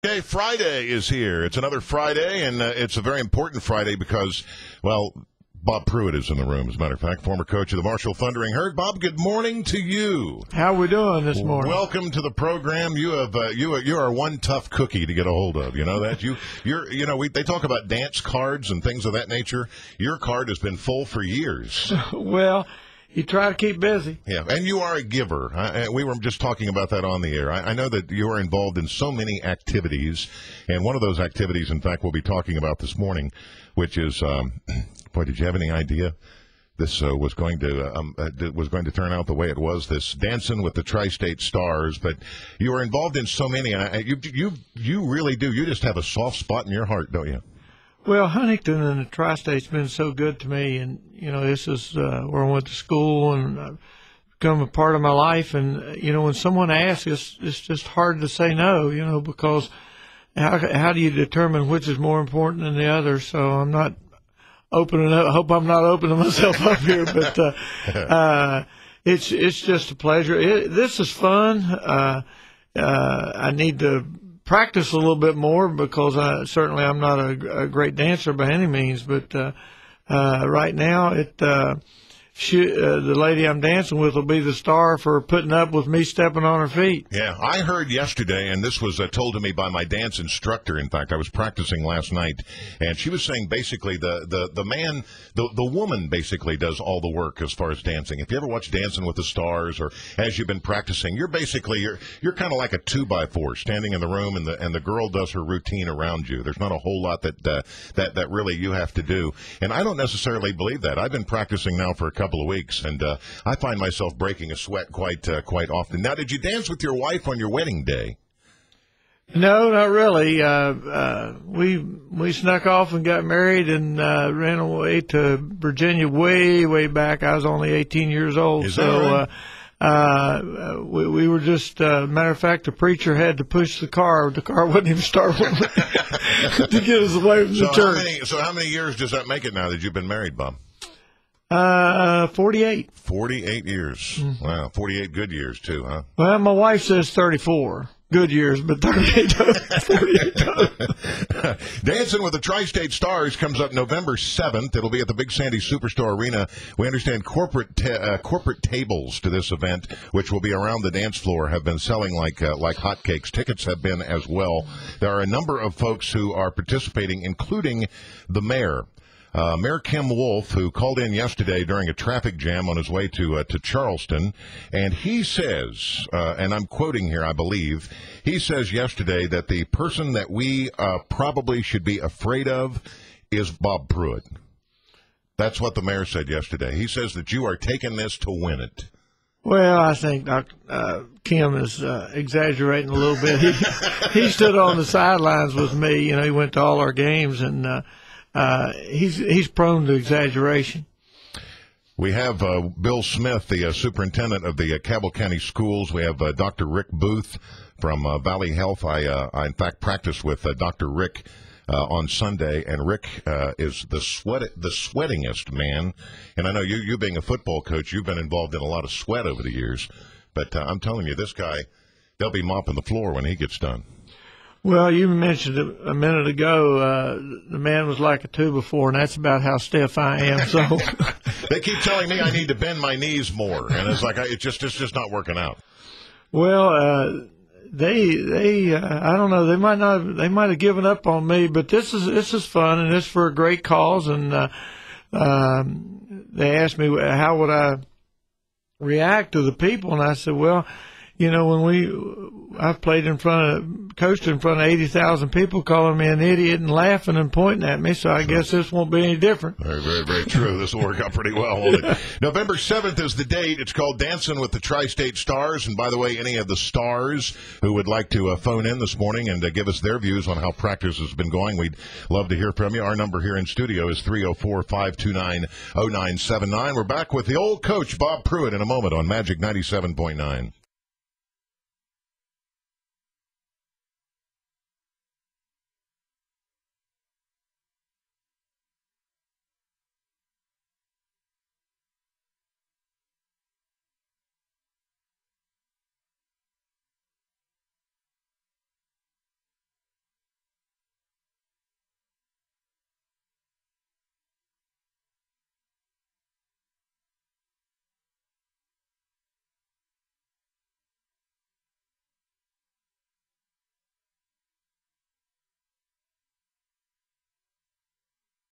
Okay, Friday is here. It's another Friday, and it's a very important Friday because, well, Bob Pruett is in the room, as a matter of fact, former coach of the Marshall Thundering Herd. Bob, good morning to you. How are we doing this morning? Welcome to the program. You are one tough cookie to get a hold of. You know that? They talk about dance cards and things of that nature. Your card has been full for years. Well, you try to keep busy. Yeah, and you are a giver. We were just talking about that on the air. I know that you are involved in so many activities, and one of those activities, in fact, we'll be talking about this morning, which is, boy, did you have any idea this was going to turn out the way it was? This Dancing with the Tri-State Stars, but you are involved in so many, and you really do. You just have a soft spot in your heart, don't you? Well, Huntington and the Tri-State's been so good to me, and this is where I went to school and become a part of my life. And when someone asks, it's just hard to say no, because how do you determine which is more important than the other? So I'm not opening up. I hope I'm not opening myself up here, but it's just a pleasure. This is fun. I need to practice a little bit more because I'm not a great dancer by any means, but right now the lady I'm dancing with will be the star for putting up with me stepping on her feet. Yeah, I heard yesterday, and this was told to me by my dance instructor. In fact, I was practicing last night, and she was saying basically the woman basically does all the work as far as dancing. If you ever watch Dancing with the Stars, or as you've been practicing, you're kind of like a 2x4 standing in the room, and the girl does her routine around you. There's not a whole lot that really you have to do, and I don't necessarily believe that. I've been practicing now for a couple of weeks, and I find myself breaking a sweat quite often. Now, did you dance with your wife on your wedding day? No, not really. We snuck off and got married and ran away to Virginia way back. I was only 18 years old. Is that right? We were just, matter of fact, the preacher had to push the car. The car wouldn't even start to get us away from the church. So how many years does that make it now that you've been married, Bob? 48. 48 years. Mm. Wow, 48 good years too, huh? Well, my wife says 34 good years, but 48. 48. Dancing with the Tri-State Stars comes up November 7th. It'll be at the Big Sandy Superstore Arena. We understand corporate tables to this event, which will be around the dance floor, have been selling like hotcakes. Tickets have been as well. There are a number of folks who are participating, including the mayor. Mayor Kim Wolf, who called in yesterday during a traffic jam on his way to Charleston, and he says, and I'm quoting here, I believe, he says yesterday that the person that we probably should be afraid of is Bob Pruett. That's what the mayor said yesterday. He says that you are taking this to win it. Well, I think Kim is exaggerating a little bit. He stood on the sidelines with me. He went to all our games, and he's prone to exaggeration. We have Bill Smith, the superintendent of the Cabell County Schools. We have Dr. Rick Booth from Valley Health. I in fact practiced with Dr. Rick on Sunday, and Rick is the sweatingest man. And I know you being a football coach, you've been involved in a lot of sweat over the years. But I'm telling you, this guy, they'll be mopping the floor when he gets done. Well, you mentioned it a minute ago. The man was like a 2x4, and that's about how stiff I am. So they keep telling me I need to bend my knees more, and it's like it's just not working out. Well, they I don't know. They might have given up on me, but this is fun, and it's for a great cause. And they asked me how would I react to the people, and I said, well, when I've coached in front of 80,000 people calling me an idiot and laughing and pointing at me, so I guess this won't be any different. Very, very, very true. This will work out pretty well, won't it? November 7th is the date. It's called Dancing with the Tri-State Stars. And by the way, any of the stars who would like to phone in this morning and give us their views on how practice has been going, we'd love to hear from you. Our number here in studio is 304-529-0979. We're back with the old coach, Bob Pruett, in a moment on Magic 97.9.